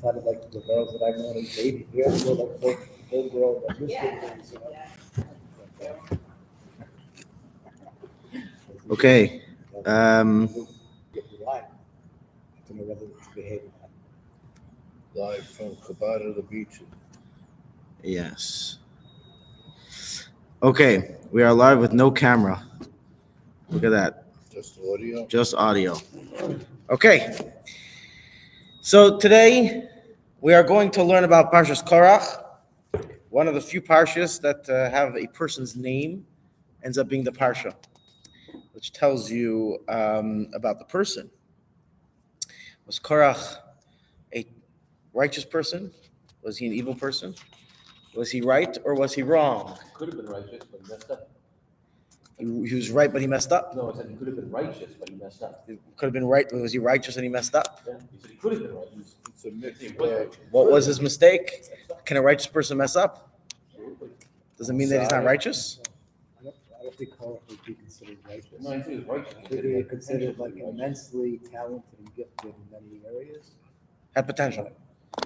kind of like the girls that I know, like baby girls, or like full girl, like this things, Okay. Get live. To know whether it's behaving. Live from Cabana the Beach. Yes. Okay, we are live with no camera. Look at that. Just audio. Just audio. Okay. So today we are going to learn about Parshas Korach, one of the few parshas that have a person's name ends up being the parsha, which tells you about the person. Was Korach a righteous person? Was he an evil person? Was he right or was he wrong? Could have been righteous, but he messed up. He was right, but he messed up. No, I said he could have been righteous, but he messed up. He could have been right, but was he righteous and he messed up? Yeah, he said he could have been righteous. It's a mix. What was his mistake? Can a righteous person mess up? Does it mean that he's not righteous? I don't think Korach would be considered righteous. No, I think he was righteous. He could be considered like immensely talented and gifted in many areas. Had potential.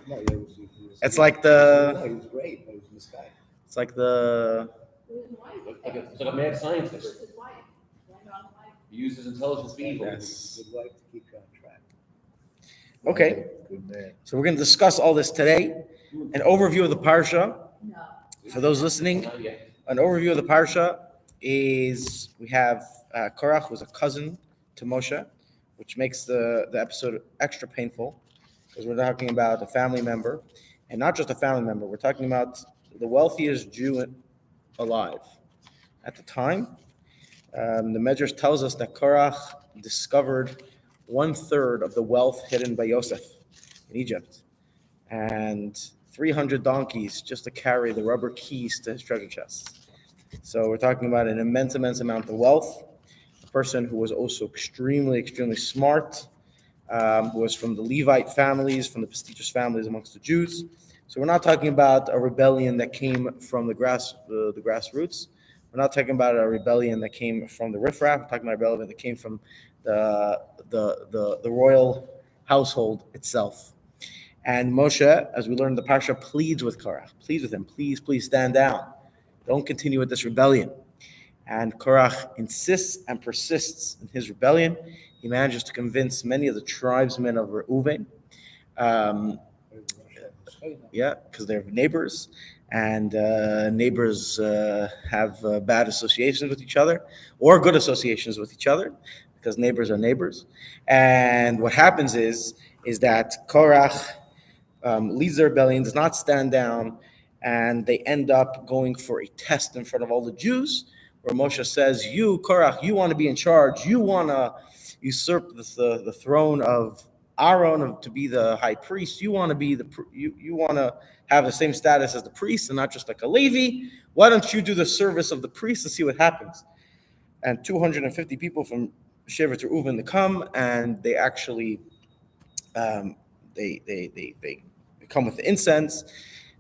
No, he was, It's like no, he was great, but he was misguided. It's like the It's like a mad scientist. He used his intelligence for evil. yes. Good wife to keep you on track. Okay, Good man. so we're going to discuss all this today. An overview of the parsha. For those listening, Not yet. an overview of the parsha is we have Korach was a cousin to Moshe, which makes the episode extra painful because we're talking about a family member, and not just a family member. We're talking about the wealthiest Jew alive at the time. The Medrash tells us that Korach discovered 1/3 of the wealth hidden by Yosef in Egypt, and 300 donkeys just to carry the rubber keys to his treasure chest. So we're talking about an immense amount of wealth. A person who was also extremely smart, who was from the Levite families, from the prestigious families amongst the Jews. So we're not talking about a rebellion that came from the grassroots. We're not talking about a rebellion that came from the riffraff. We're talking about a rebellion that came from the royal household itself. And Moshe, as we learned in the parsha, pleads with Korach, pleads with him, please stand down. Don't continue with this rebellion. And Korach insists and persists in his rebellion. He manages to convince many of the tribesmen of Reuven, because they're neighbors, and neighbors have bad associations with each other, or good associations with each other, because neighbors are neighbors. And what happens is that Korach leads the rebellion, does not stand down, and they end up going for a test in front of all the Jews, where Moshe says, you, Korach, you want to be in charge, you want to usurp the throne of Aaron to be the high priest, you want to be you want to have the same status as the priest and not just like a Levi. Why don't you do the service of the priest and see what happens? And 250 people from Shevet Reuven to come, and they actually they come with the incense,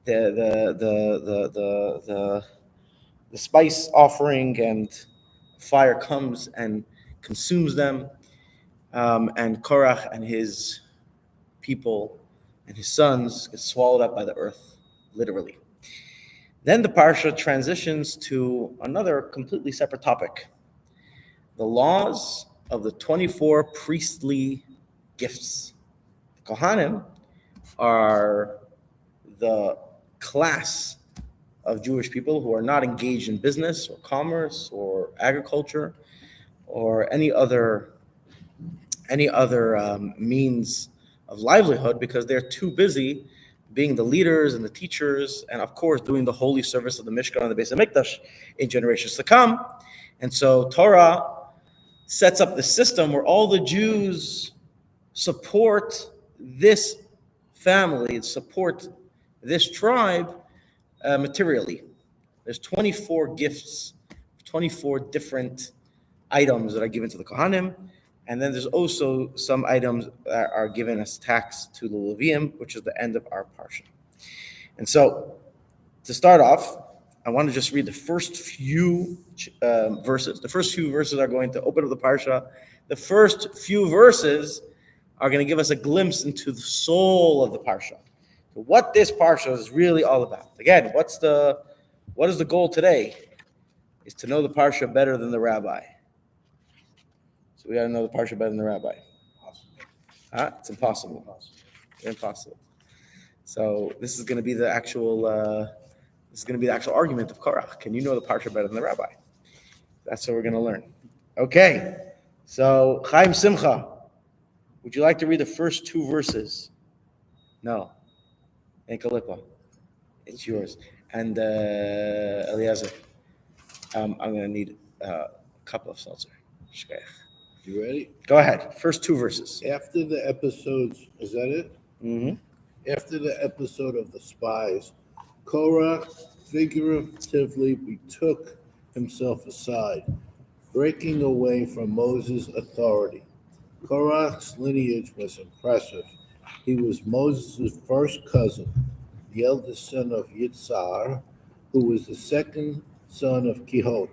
the spice offering, and fire comes and consumes them. And Korach and his people and his sons get swallowed up by the earth, literally. Then the parsha transitions to another completely separate topic: the laws of the 24 priestly gifts. The Kohanim are the class of Jewish people who are not engaged in business or commerce or agriculture or any other means of livelihood, because they're too busy being the leaders and the teachers, and of course doing the holy service of the Mishkan and the Beis HaMikdash in generations to come. And so Torah sets up the system where all the Jews support this family, support this tribe materially. There's 24 gifts, 24 different items that are given to the Kohanim. And then there's also some items that are given as tax to the Leviim, which is the end of our parsha. And so, to start off, I want to just read the first few verses. The first few verses are going to open up the parsha. The first few verses are going to give us a glimpse into the soul of the parsha. So what this parsha is really all about. Again, what is the goal today? Is to know the parsha better than the rabbi. So we got to know the parsha better than the rabbi. It's impossible. Impossible. So this is going to be the actual argument of Korach. Can you know the parsha better than the rabbi? That's what we're going to learn. Okay. So Chaim Simcha, would you like to read the first 2 verses? No. Enkalippa, it's yours. And Eliezer, I'm going to need a couple of seltzer. Shkayach. You ready? Go ahead. First 2 verses. After the episodes, is that it? Mm-hmm. After the episode of the spies, Korach figuratively betook himself aside, breaking away from Moses' authority. Korach's lineage was impressive. He was Moses' first cousin, the eldest son of Yitzhar, who was the second son of Kihot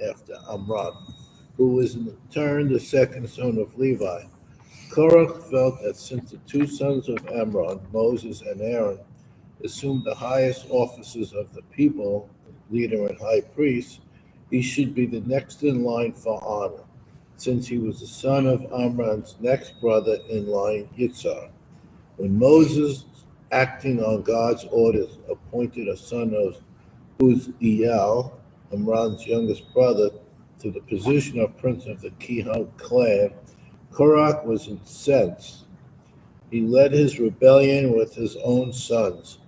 after Amram, who was in turn the second son of Levi. Korach felt that since the 2 sons of Amram, Moses and Aaron, assumed the highest offices of the people, leader and high priest, he should be the next in line for honor, since he was the son of Amram's next brother in line, Yitzhar. When Moses, acting on God's orders, appointed a son of Uzziel, Amram's youngest brother, to the position of prince of the Kihot clan, Korach was incensed. He led his rebellion with his own sons,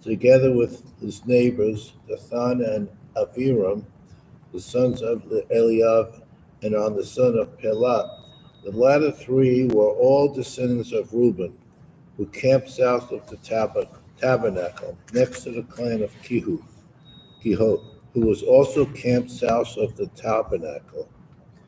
together with his neighbors, Dathan and Aviram, the sons of Eliab, and on the son of Pelat. The latter 3 were all descendants of Reuben, who camped south of the tabernacle, next to the clan of Kihot, who was also camped south of the tabernacle.